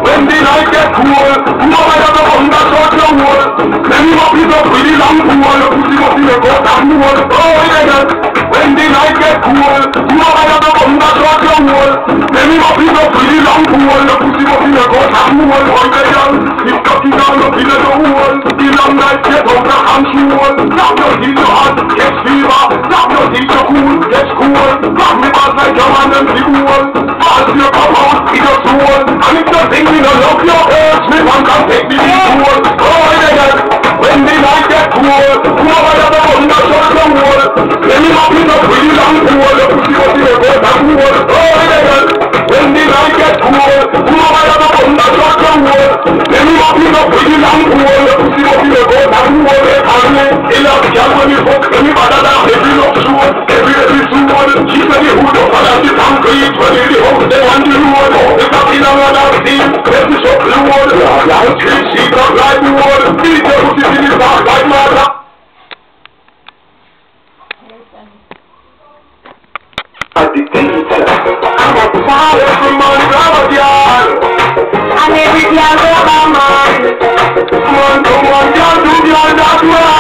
When the night gets cool, nobody ever come back out your wall. Many more people pretty long pool, pussy must be a go down wall. Oh, yeah. When the night gets cool, nobody ever come back out your wall. Many more people pretty long pool, pussy must be a go down wall. Oh, yeah. It's cocky down up in the wall. The long night get out of control. Knock your teeth your heart, get fever. Knock your teeth your cool, get cool. Knock me back like your man and the wall. Pass your come out in your soul. And if you think me no love your earth, me one can take me cool. Oh yeah, when the night get cool, nobody ever come to shut the wall. Let me up in a pretty long pool, the pussy was in a goat and pool. Oh yeah, when the night get cool, nobody ever come to shut the wall. Let me up in a pretty long pool, the pussy was in a goat and pool. And me, in a girl when you fuck, let me bother down every love show, every soul. She said the hood up and the concrete, when the house they want the road. The cocky down on our team, let me show the road. Like street, she got like the road. Beat the pussy in the dark like murder. I'm a fire from money, grab a girl. And every girl go by man. Come on, girl, do girl, that's right.